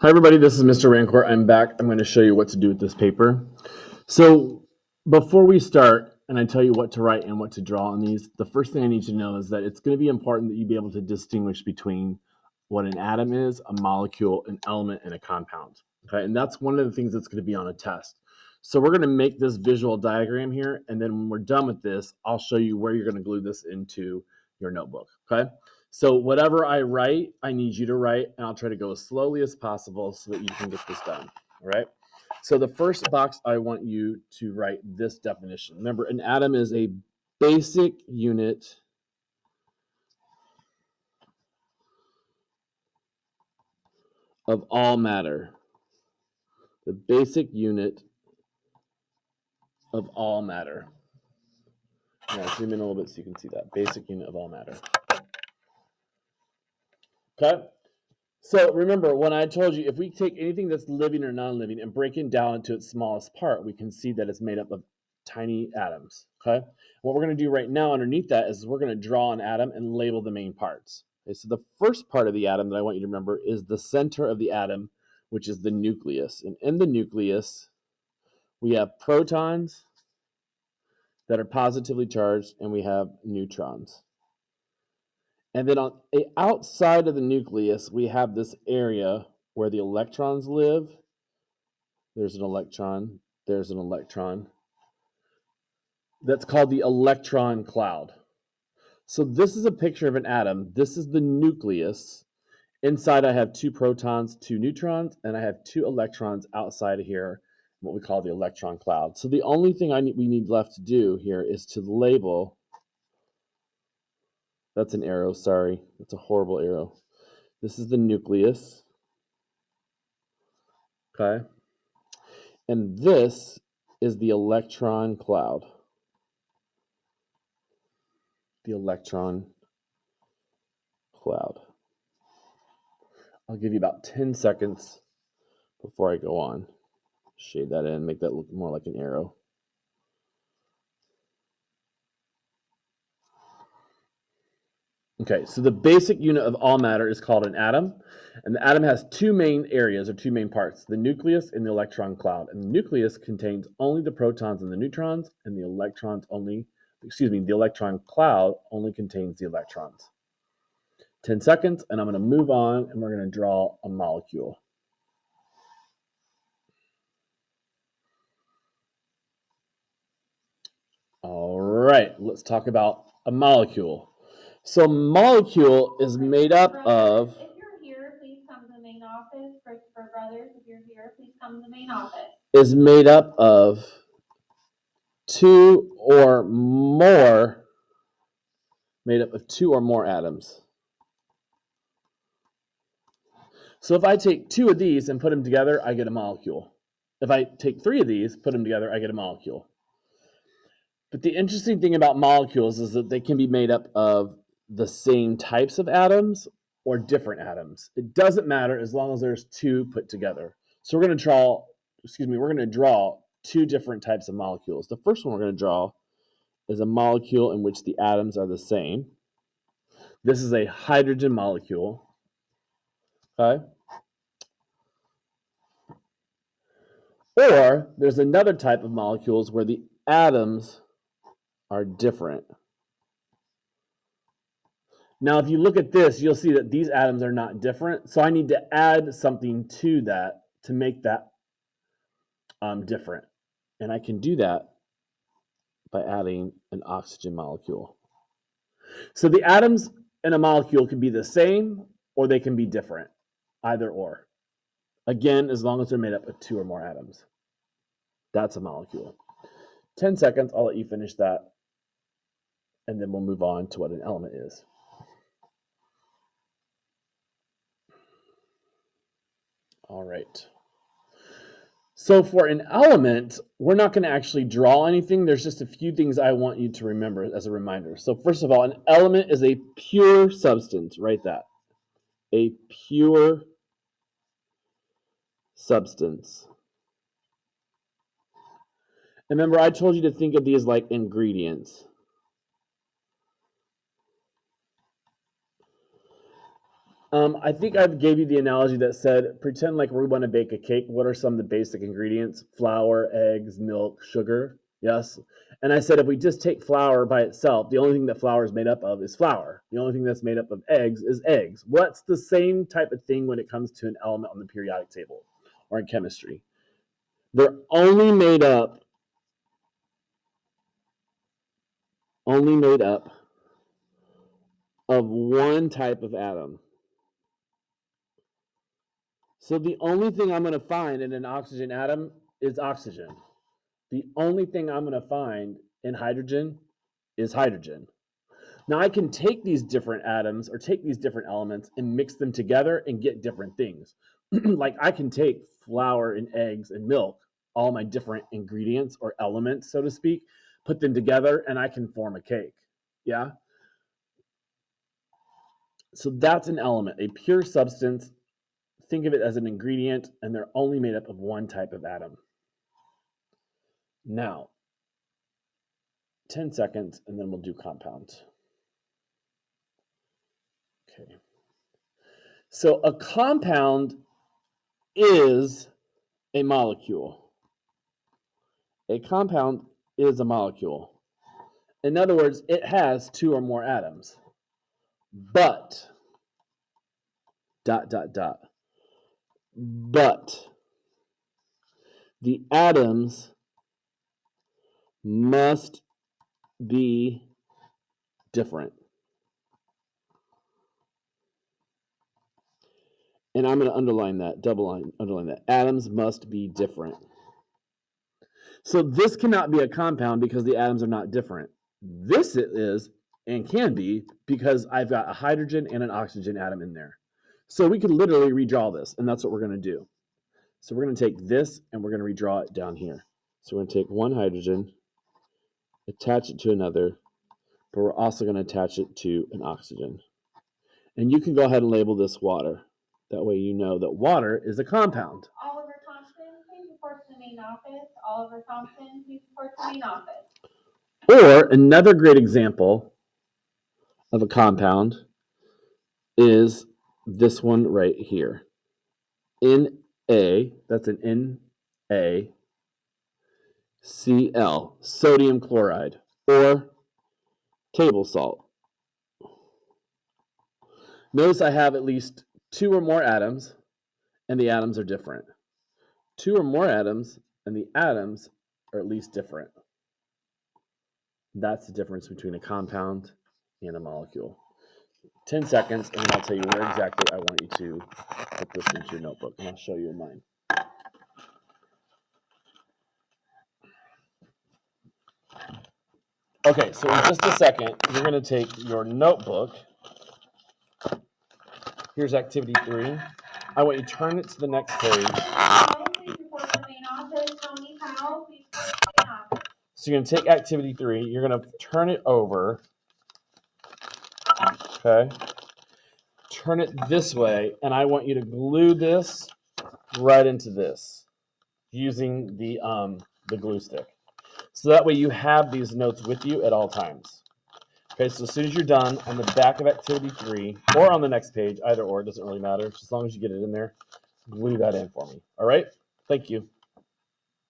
Hi everybody, this is Mr. Rancourt. I'm back. I'm going to show you what to do with this paper. So before we start, and I tell you what to write and what to draw on these, the first thing I need you to know is that it's going to be important that you be able to distinguish between what an atom is, a molecule, an element, and a compound. Okay, and that's one of the things that's going to be on a test. So we're going to make this visual diagram here, and then when we're done with this, I'll show you where you're going to glue this into your notebook. Okay. So whatever I write, I need you to write, and I'll try to go as slowly as possible so that you can get this done. All right. So the first box, I want you to write this definition. Remember, an atom is a basic unit of all matter. The basic unit of all matter. Now zoom in a little bit so you can see that. Basic unit of all matter. Okay. So remember, when I told you, if we take anything that's living or non-living and break it down into its smallest part, we can see that it's made up of tiny atoms. Okay. What we're going to do right now underneath that is we're going to draw an atom and label the main parts. Okay, so the first part of the atom that I want you to remember is the center of the atom, which is the nucleus. And in the nucleus, we have protons that are positively charged, and we have neutrons. And then on the outside of the nucleus, we have this area where the electrons live. There's an electron. There's an electron. That's called the electron cloud. So this is a picture of an atom. This is the nucleus. Inside, I have 2 protons, 2 neutrons, and I have 2 electrons outside of here, what we call the electron cloud. So the only thing we need left to do here is to label. That's an arrow, sorry. That's a horrible arrow. This is the nucleus. Okay. And this is the electron cloud. The electron cloud. I'll give you about 10 seconds before I go on. Shade that in, make that look more like an arrow. Okay, so the basic unit of all matter is called an atom, and the atom has 2 main areas or 2 main parts, the nucleus and the electron cloud. And the nucleus contains only the protons and the neutrons, and the electron cloud only contains the electrons. 10 seconds, and I'm going to move on, and we're going to draw a molecule. All right, let's talk about a molecule. So molecule is made up of... If you're here, please come to the main office. Christopher Brothers, if you're here, please come to the main office. Is made up of 2 or more atoms. So if I take 2 of these and put them together, I get a molecule. If I take 3 of these, put them together, I get a molecule. But the interesting thing about molecules is that they can be made up of the same types of atoms or different atoms. It doesn't matter as long as there's 2 put together. So we're going to draw 2 different types of molecules. The first one we're going to draw is a molecule in which the atoms are the same. This is a hydrogen molecule. Okay. Or there's another type of molecules where the atoms are different. Now, if you look at this, you'll see that these atoms are not different. So I need to add something to that to make that different. And I can do that by adding an oxygen molecule. So the atoms in a molecule can be the same or they can be different, either or. Again, as long as they're made up of 2 or more atoms. That's a molecule. 10 seconds, I'll let you finish that, and then we'll move on to what an element is. All right. So for an element, we're not going to actually draw anything. There's just a few things I want you to remember as a reminder. So first of all, an element is a pure substance. Write that. A pure substance. And remember, I told you to think of these like ingredients. I think I gave you the analogy that said, pretend like we want to bake a cake. What are some of the basic ingredients? Flour, eggs, milk, sugar. Yes. And I said, if we just take flour by itself, the only thing that flour is made up of is flour. The only thing that's made up of eggs is eggs. What's the same type of thing when it comes to an element on the periodic table or in chemistry? They're only made up of one type of atom. So the only thing I'm going to find in an oxygen atom is oxygen. The only thing I'm going to find in hydrogen is hydrogen. Now I can take these different atoms or take these different elements and mix them together and get different things. Like I can take flour and eggs and milk, all my different ingredients or elements, so to speak, put them together and I can form a cake. Yeah. So that's an element, a pure substance. Think of it as an ingredient, and they're only made up of one type of atom. Now, 10 seconds, and then we'll do compounds. Okay. So a compound is a molecule. A compound is a molecule. In other words, it has two or more atoms. But, ... But the atoms must be different. And I'm going to underline that, underline that. Atoms must be different. So this cannot be a compound because the atoms are not different. This it is and can be because I've got a hydrogen and an oxygen atom in there. So we could literally redraw this, and that's what we're going to do. So we're going to take this and we're going to redraw it down here. So we're going to take one hydrogen, attach it to another, but we're also going to attach it to an oxygen. And you can go ahead and label this water. That way you know that water is a compound. Oliver Thompson, please report to the main office. Oliver Thompson, please report to the main office. Or another great example of a compound is this one right here. Na, that's an NaCl, sodium chloride, or table salt. Notice I have at least two or more atoms, and the atoms are different. Two or more atoms, and the atoms are at least different. That's the difference between a compound and a molecule. 10 seconds, and I'll tell you where exactly I want you to put this into your notebook, and I'll show you in mine. Okay, so in just a second, you're going to take your notebook. Here's activity 3. I want you to turn it to the next page. Please report to the main office. Tony Powell, please report to the main office. So you're going to take activity 3. You're going to turn it over. Okay. Turn it this way, and I want you to glue this right into this using the glue stick. So that way you have these notes with you at all times. Okay, so as soon as you're done, on the back of activity 3, or on the next page, either or, it doesn't really matter. Just as long as you get it in there, glue that in for me. All right? Thank you.